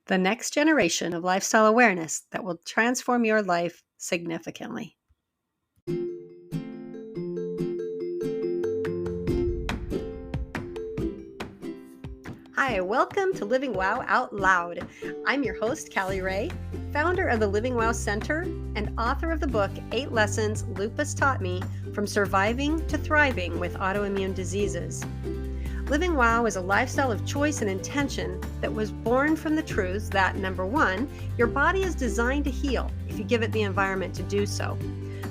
the next generation of lifestyle awareness that will transform your life significantly. Hi, welcome to Living Wow Out Loud. I'm your host, Callie Ray, founder of the Living Wow Center and author of the book, 8 Lessons Lupus Taught Me from Surviving to Thriving with Autoimmune Diseases. Living Wow is a lifestyle of choice and intention that was born from the truth that, number one, your body is designed to heal if you give it the environment to do so.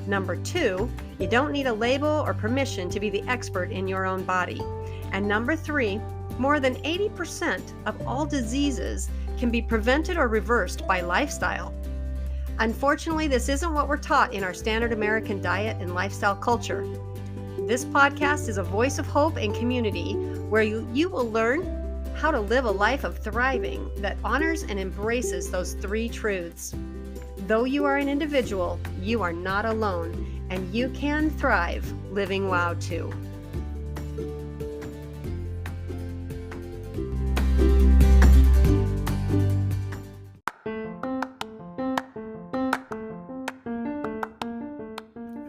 Number two, you don't need a label or permission to be the expert in your own body. And number three, more than 80% of all diseases can be prevented or reversed by lifestyle. Unfortunately, this isn't what we're taught in our standard American diet and lifestyle culture. This podcast is a voice of hope and community where you will learn how to live a life of thriving that honors and embraces those three truths. Though you are an individual, you are not alone, and you can thrive living wow too.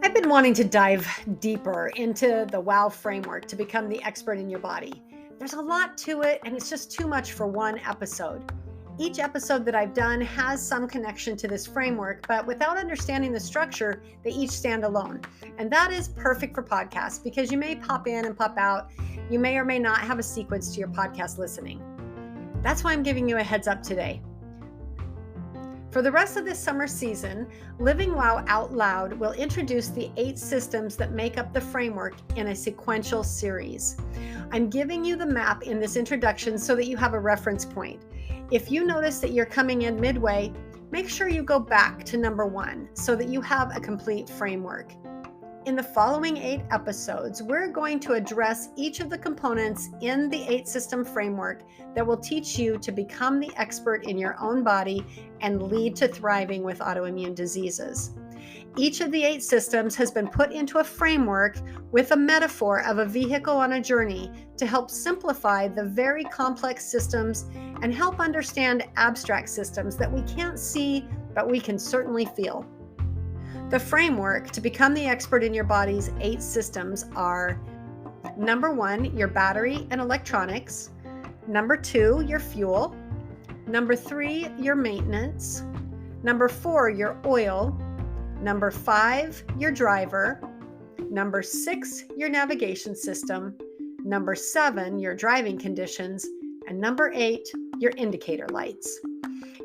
I've been wanting to dive deeper into the WOW framework to become the expert in your body. There's a lot to it, and it's just too much for one episode. Each episode that I've done has some connection to this framework, but without understanding the structure, they each stand alone. And that is perfect for podcasts because you may pop in and pop out. You may or may not have a sequence to your podcast listening. That's why I'm giving you a heads up today. For the rest of this summer season, Living Wow Out Loud will introduce the 8 systems that make up the framework in a sequential series. I'm giving you the map in this introduction so that you have a reference point. If you notice that you're coming in midway, make sure you go back to number 1 so that you have a complete framework. In the following 8 episodes, we're going to address each of the components in the 8 system framework that will teach you to become the expert in your own body and lead to thriving with autoimmune diseases. Each of the 8 systems has been put into a framework with a metaphor of a vehicle on a journey to help simplify the very complex systems and help understand abstract systems that we can't see, but we can certainly feel. The framework to become the expert in your body's 8 systems are: number 1, your battery and electronics; number 2, your fuel; number 3, your maintenance; number 4, your oil; number 5, your driver; number 6, your navigation system; number 7, your driving conditions; and number 8, your indicator lights.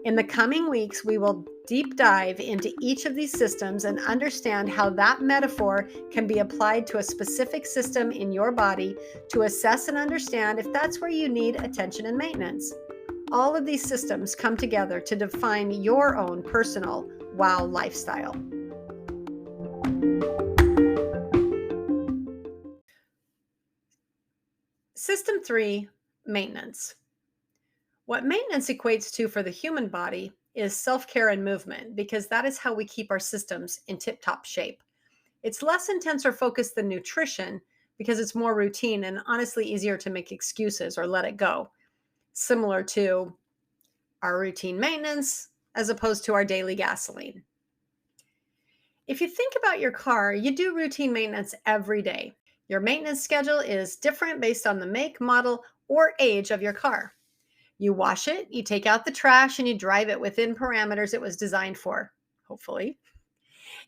In the coming weeks, we will deep dive into each of these systems and understand how that metaphor can be applied to a specific system in your body to assess and understand if that's where you need attention and maintenance. All of these systems come together to define your own personal WOW lifestyle. System 3, maintenance. What maintenance equates to for the human body is self-care and movement, because that is how we keep our systems in tip-top shape. It's less intense or focused than nutrition because it's more routine and honestly easier to make excuses or let it go, similar to our routine maintenance as opposed to our daily gasoline. If you think about your car, you do routine maintenance every day. Your maintenance schedule is different based on the make, model, or age of your car. You wash it, you take out the trash, and you drive it within parameters it was designed for, hopefully.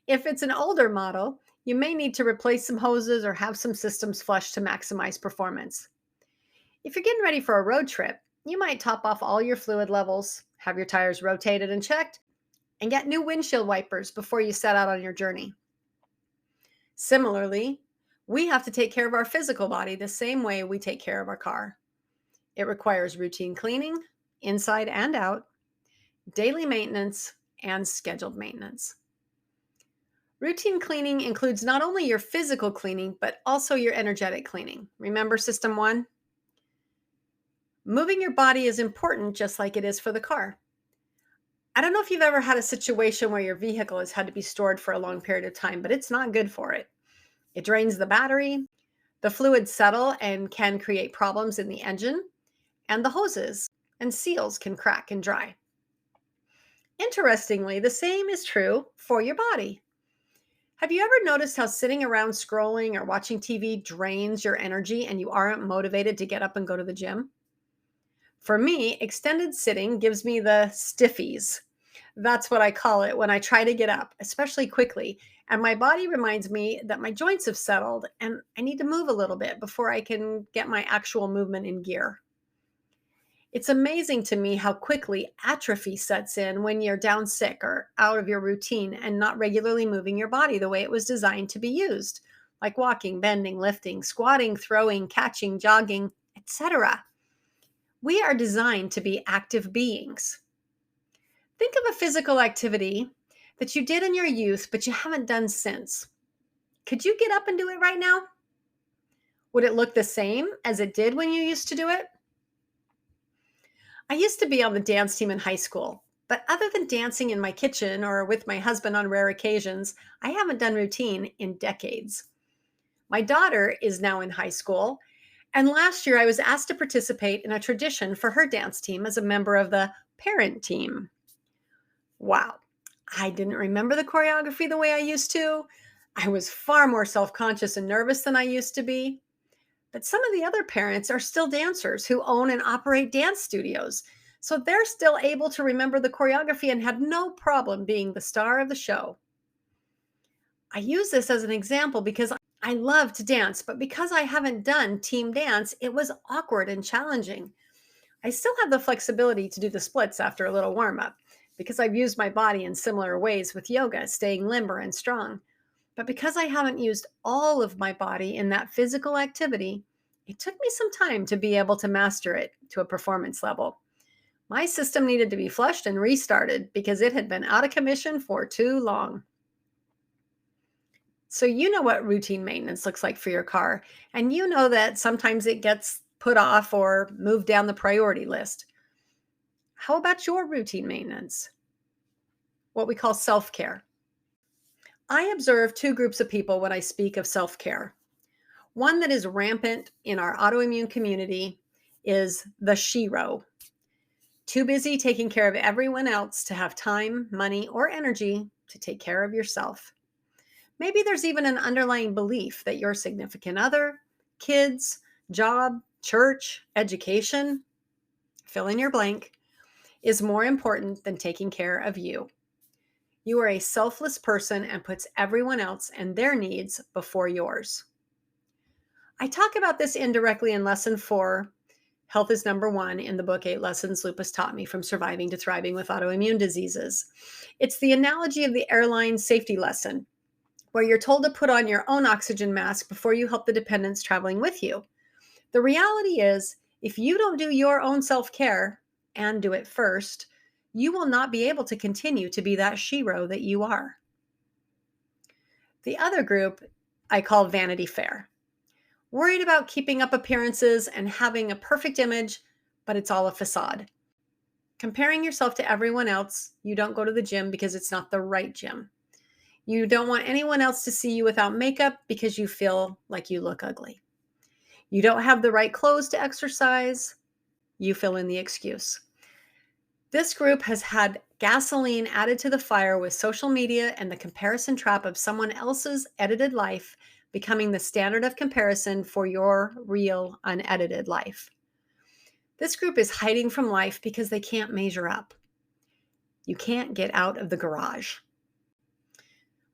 If it's an older model, you may need to replace some hoses or have some systems flushed to maximize performance. If you're getting ready for a road trip, you might top off all your fluid levels, have your tires rotated and checked, and get new windshield wipers before you set out on your journey. Similarly, we have to take care of our physical body the same way we take care of our car. It requires routine cleaning, inside and out, daily maintenance, and scheduled maintenance. Routine cleaning includes not only your physical cleaning, but also your energetic cleaning. Remember system 1? Moving your body is important just like it is for the car. I don't know if you've ever had a situation where your vehicle has had to be stored for a long period of time, but it's not good for it. It drains the battery, the fluids settle and can create problems in the engine, and the hoses and seals can crack and dry. Interestingly, the same is true for your body. Have you ever noticed how sitting around scrolling or watching TV drains your energy and you aren't motivated to get up and go to the gym? For me, extended sitting gives me the stiffies. That's what I call it when I try to get up, especially quickly. And my body reminds me that my joints have settled and I need to move a little bit before I can get my actual movement in gear. It's amazing to me how quickly atrophy sets in when you're down sick or out of your routine and not regularly moving your body the way it was designed to be used, like walking, bending, lifting, squatting, throwing, catching, jogging, etc. We are designed to be active beings. Think of a physical activity that you did in your youth, but you haven't done since. Could you get up and do it right now? Would it look the same as it did when you used to do it? I used to be on the dance team in high school, but other than dancing in my kitchen or with my husband on rare occasions, I haven't done routine in decades. My daughter is now in high school, and last year I was asked to participate in a tradition for her dance team as a member of the parent team. Wow. I didn't remember the choreography the way I used to. I was far more self conscious and nervous than I used to be. But some of the other parents are still dancers who own and operate dance studios. So they're still able to remember the choreography and had no problem being the star of the show. I use this as an example because I love to dance, but because I haven't done team dance, it was awkward and challenging. I still have the flexibility to do the splits after a little warm up because I've used my body in similar ways with yoga, staying limber and strong. But because I haven't used all of my body in that physical activity, it took me some time to be able to master it to a performance level. My system needed to be flushed and restarted because it had been out of commission for too long. So, you know what routine maintenance looks like for your car, and you know that sometimes it gets put off or moved down the priority list. How about your routine maintenance? What we call self care. I observe two groups of people when I speak of self care. One that is rampant in our autoimmune community is the shiro. Too busy taking care of everyone else to have time, money, or energy to take care of yourself. Maybe there's even an underlying belief that your significant other, kids, job, church, education, fill in your blank, is more important than taking care of you. You are a selfless person and puts everyone else and their needs before yours. I talk about this indirectly in lesson 4, Health is Number One, in the book 8 Lessons Lupus Taught Me from Surviving to Thriving with Autoimmune Diseases. It's the analogy of the airline safety lesson, where you're told to put on your own oxygen mask before you help the dependents traveling with you. The reality is, if you don't do your own self-care and do it first, you will not be able to continue to be that shiro that you are. The other group I call Vanity Fair. Worried about keeping up appearances and having a perfect image, but it's all a facade. Comparing yourself to everyone else, you don't go to the gym because it's not the right gym. You don't want anyone else to see you without makeup because you feel like you look ugly. You don't have the right clothes to exercise. You fill in the excuse. This group has had gasoline added to the fire with social media and the comparison trap of someone else's edited life becoming the standard of comparison for your real, unedited life. This group is hiding from life because they can't measure up. You can't get out of the garage.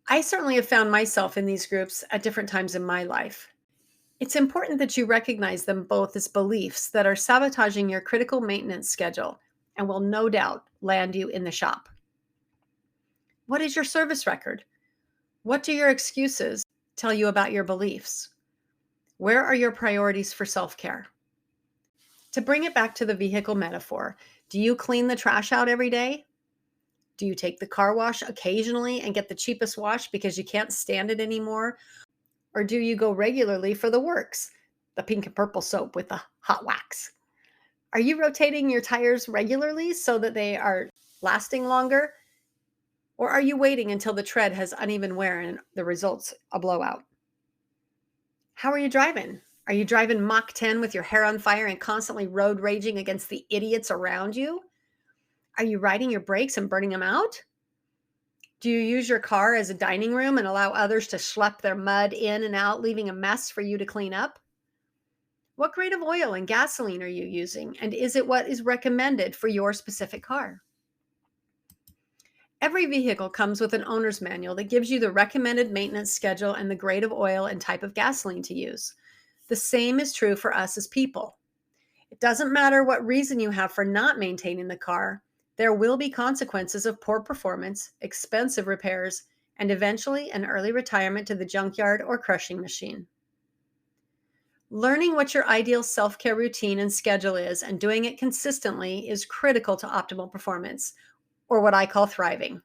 I certainly have found myself in these groups at different times in my life. It's important that you recognize them both as beliefs that are sabotaging your critical maintenance schedule and will no doubt land you in the shop. What is your service record? What do your excuses tell you about your beliefs? Where are your priorities for self-care? To bring it back to the vehicle metaphor, do you clean the trash out every day? Do you take the car wash occasionally and get the cheapest wash because you can't stand it anymore? Or do you go regularly for the works, the pink and purple soap with the hot wax? Are you rotating your tires regularly so that they are lasting longer? Or are you waiting until the tread has uneven wear and the results a blowout? How are you driving? Are you driving Mach 10 with your hair on fire and constantly road raging against the idiots around you? Are you riding your brakes and burning them out? Do you use your car as a dining room and allow others to schlep their mud in and out, leaving a mess for you to clean up? What grade of oil and gasoline are you using? And is it what is recommended for your specific car? Every vehicle comes with an owner's manual that gives you the recommended maintenance schedule and the grade of oil and type of gasoline to use. The same is true for us as people. It doesn't matter what reason you have for not maintaining the car, there will be consequences of poor performance, expensive repairs, and eventually an early retirement to the junkyard or crushing machine. Learning what your ideal self-care routine and schedule is and doing it consistently is critical to optimal performance, or what I call thriving.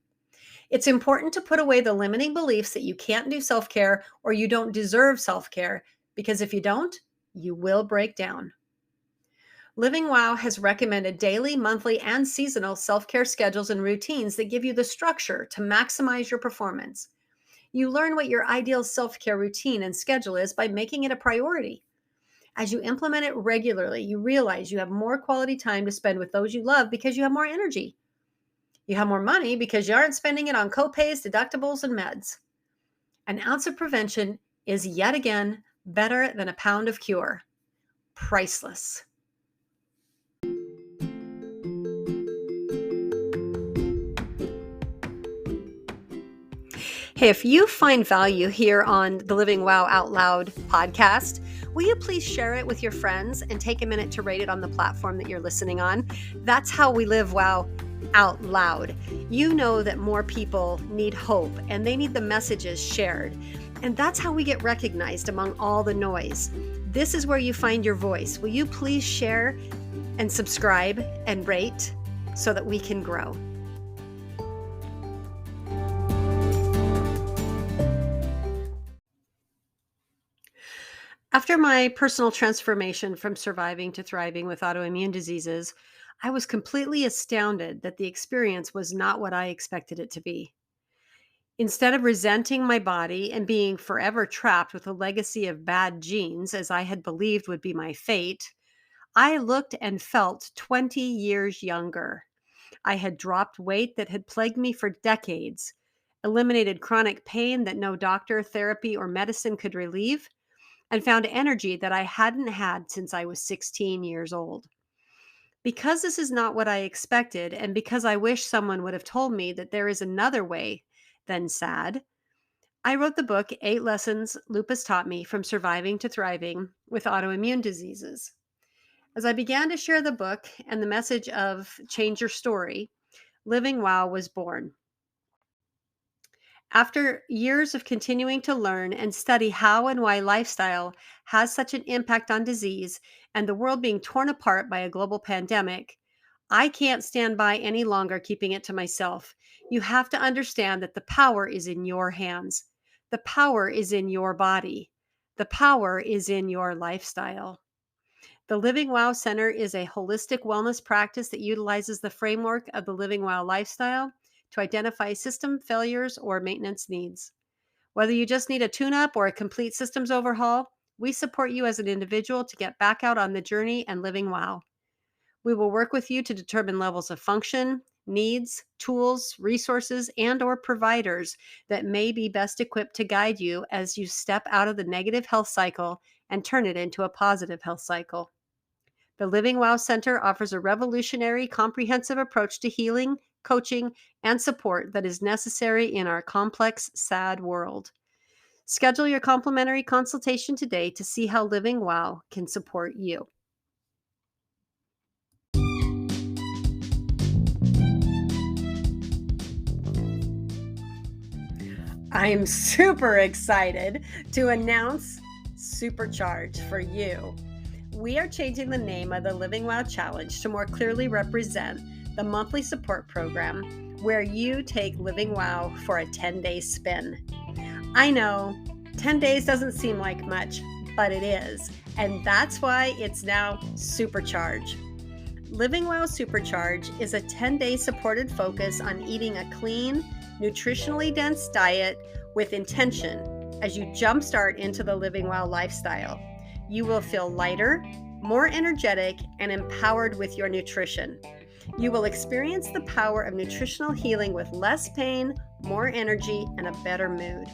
It's important to put away the limiting beliefs that you can't do self-care or you don't deserve self-care, because if you don't, you will break down. Living Wow has recommended daily, monthly, and seasonal self-care schedules and routines that give you the structure to maximize your performance. You learn what your ideal self-care routine and schedule is by making it a priority. As you implement it regularly, you realize you have more quality time to spend with those you love because you have more energy. You have more money because you aren't spending it on copays, deductibles, and meds. An ounce of prevention is yet again better than a pound of cure. Priceless. Hey, if you find value here on the Living Wow Out Loud podcast, will you please share it with your friends and take a minute to rate it on the platform that you're listening on? That's how we live Wow out loud. You know that more people need hope and they need the messages shared. And that's how we get recognized among all the noise. This is where you find your voice. Will you please share and subscribe and rate so that we can grow? After my personal transformation from surviving to thriving with autoimmune diseases, I was completely astounded that the experience was not what I expected it to be. Instead of resenting my body and being forever trapped with a legacy of bad genes, as I had believed would be my fate, I looked and felt 20 years younger. I had dropped weight that had plagued me for decades, eliminated chronic pain that no doctor, therapy, or medicine could relieve, and found energy that I hadn't had since I was 16 years old. Because this is not what I expected, and because I wish someone would have told me that there is another way than sad, I wrote the book, 8 Lessons Lupus Taught Me from Surviving to Thriving with Autoimmune Diseases. As I began to share the book and the message of change your story, Living Wow was born. After years of continuing to learn and study how and why lifestyle has such an impact on disease and the world being torn apart by a global pandemic, I can't stand by any longer keeping it to myself. You have to understand that the power is in your hands. The power is in your body. The power is in your lifestyle. The Living Wow Center is a holistic wellness practice that utilizes the framework of the Living Wow lifestyle to identify system failures or maintenance needs. Whether you just need a tune-up or a complete systems overhaul, we support you as an individual to get back out on the journey and living wow. We will work with you to determine levels of function, needs, tools, resources, and/or providers that may be best equipped to guide you as you step out of the negative health cycle and turn it into a positive health cycle. The Living Wow Center offers a revolutionary, comprehensive approach to healing, coaching, and support that is necessary in our complex, sad world. Schedule your complimentary consultation today to see how Living Wow can support you. I am super excited to announce Supercharge for you. We are changing the name of the Living Wow Challenge to more clearly represent the monthly support program where you take Living Wow for a 10-day spin. I know 10 days doesn't seem like much, but it is. And that's why it's now Supercharge. Living Wow Supercharge is a 10-day supported focus on eating a clean, nutritionally dense diet with intention as you jumpstart into the Living Wow lifestyle. You will feel lighter, more energetic, and empowered with your nutrition. You will experience the power of nutritional healing with less pain, more energy, and a better mood.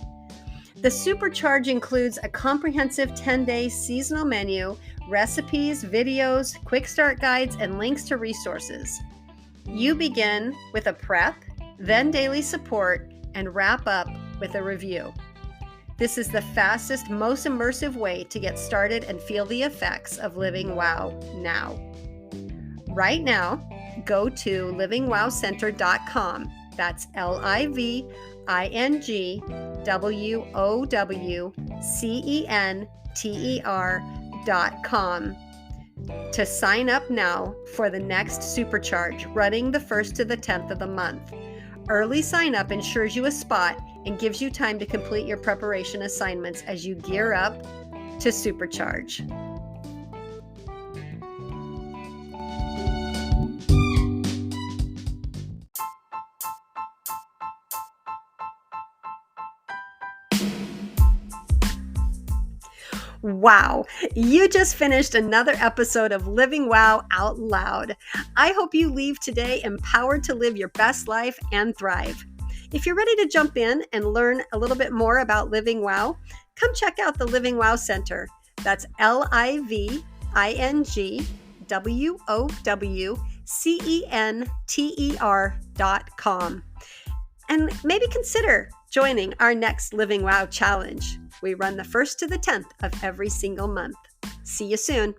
The Supercharge includes a comprehensive 10-day seasonal menu, recipes, videos, quick start guides, and links to resources. You begin with a prep, then daily support, and wrap up with a review. This is the fastest, most immersive way to get started and feel the effects of Living Wow now. Right now, go to livingwowcenter.com. That's livingwowcenter.com to sign up now for the next Supercharge, running the 1st to the 10th of the month. Early sign up ensures you a spot and gives you time to complete your preparation assignments as you gear up to Supercharge. Wow, you just finished another episode of Living Wow Out Loud. I hope you leave today empowered to live your best life and thrive. If you're ready to jump in and learn a little bit more about Living Wow, come check out the Living Wow Center. That's livingwowcenter.com. And maybe consider joining our next Living Wow Challenge. We run the 1st to the 10th of every single month. See you soon.